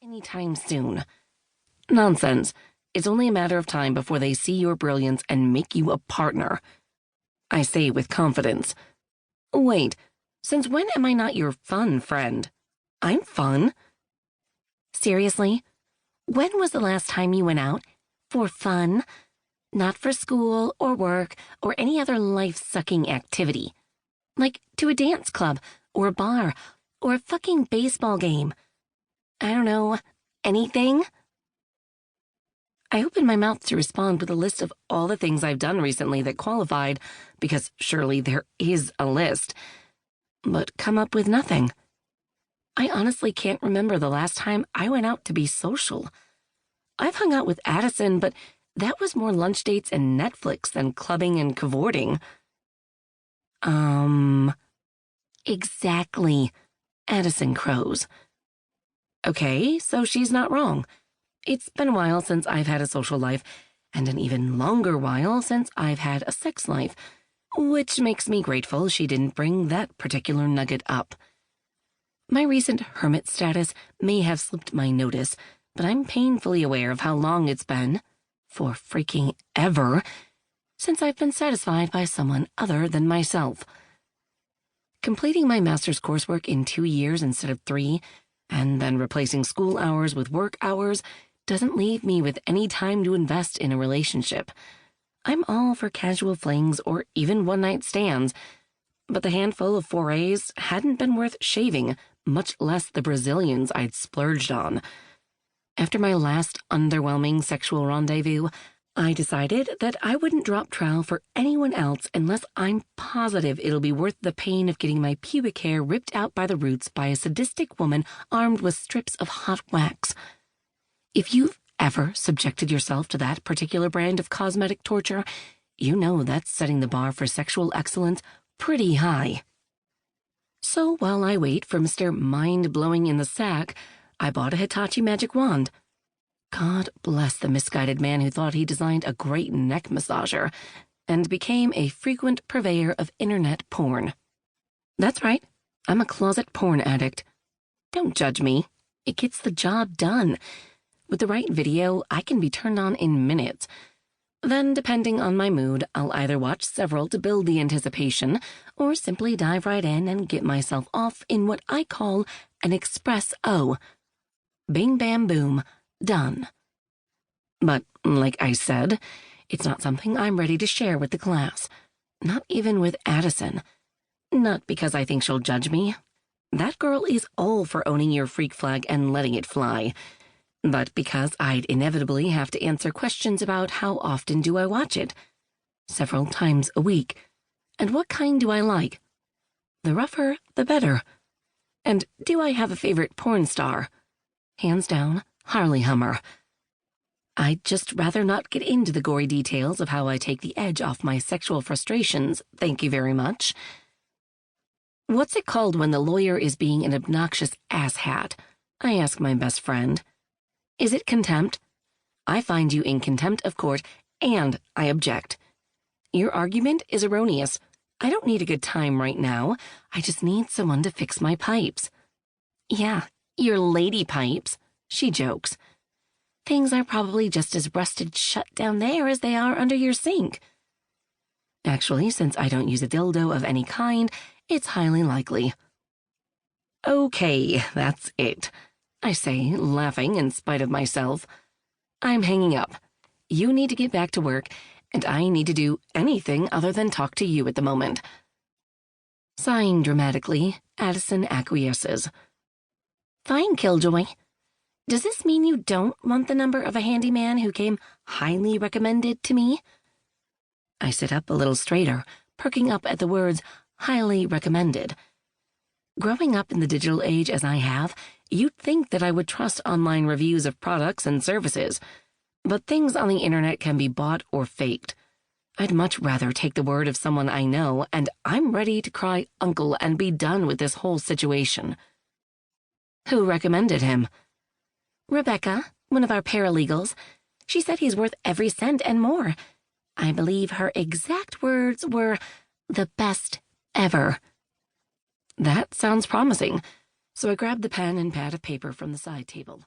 anytime soon. Nonsense. It's only a matter of time before they see your brilliance and make you a partner. I say with confidence. Wait, since when am I not your fun friend? I'm fun. Seriously? When was the last time you went out? For fun? Not for school or work or any other life-sucking activity. Like to a dance club or a bar or a fucking baseball game. I don't know, anything? I opened my mouth to respond with a list of all the things I've done recently that qualified, because surely there is a list, but come up with nothing. I honestly can't remember the last time I went out to be social. I've hung out with Addison, but that was more lunch dates and Netflix than clubbing and cavorting. Exactly. Addison crows. Okay, so she's not wrong. It's been a while since I've had a social life, and an even longer while since I've had a sex life, which makes me grateful she didn't bring that particular nugget up. My recent hermit status may have slipped my notice, but I'm painfully aware of how long it's been, for freaking ever, since I've been satisfied by someone other than myself. Completing my master's coursework in 2 years instead of 3, and then replacing school hours with work hours, doesn't leave me with any time to invest in a relationship. I'm all for casual flings or even one-night stands, but the handful of forays hadn't been worth shaving, much less the Brazilians I'd splurged on. After my last underwhelming sexual rendezvous, I decided that I wouldn't drop trowel for anyone else unless I'm positive it'll be worth the pain of getting my pubic hair ripped out by the roots by a sadistic woman armed with strips of hot wax. If you've ever subjected yourself to that particular brand of cosmetic torture, you know that's setting the bar for sexual excellence pretty high. So while I wait for Mr. Mind-Blowing in the Sack, I bought a Hitachi magic wand. God bless the misguided man who thought he designed a great neck massager and became a frequent purveyor of internet porn. That's right, I'm a closet porn addict. Don't judge me. It gets the job done. With the right video, I can be turned on in minutes. Then, depending on my mood, I'll either watch several to build the anticipation, or simply dive right in and get myself off in what I call an express O. Bing, bam, boom, done. But, like I said, it's not something I'm ready to share with the class. Not even with Addison. Not because I think she'll judge me. That girl is all for owning your freak flag and letting it fly. But because I'd inevitably have to answer questions about how often do I watch it. Several times a week. And what kind do I like? The rougher, the better. And do I have a favorite porn star? Hands down, Harley Hummer. I'd just rather not get into the gory details of how I take the edge off my sexual frustrations, thank you very much. What's it called when the lawyer is being an obnoxious asshat? I ask my best friend. Is it contempt? I find you in contempt of court, and I object. Your argument is erroneous. I don't need a good time right now. I just need someone to fix my pipes. Yeah, your lady pipes, she jokes. Things are probably just as rusted shut down there as they are under your sink. Actually, since I don't use a dildo of any kind, it's highly likely. Okay, that's it, I say, laughing in spite of myself. I'm hanging up. You need to get back to work, and I need to do anything other than talk to you at the moment. Sighing dramatically, Addison acquiesces. Fine, Killjoy. Does this mean you don't want the number of a handyman who came highly recommended to me? I sit up a little straighter, perking up at the words highly recommended. Growing up in the digital age as I have, you'd think that I would trust online reviews of products and services, but things on the internet can be bought or faked. I'd much rather take the word of someone I know, and I'm ready to cry uncle and be done with this whole situation. Who recommended him? Rebecca, one of our paralegals. She said he's worth every cent and more. I believe her exact words were, the best ever. That sounds promising, so I grabbed the pen and pad of paper from the side table.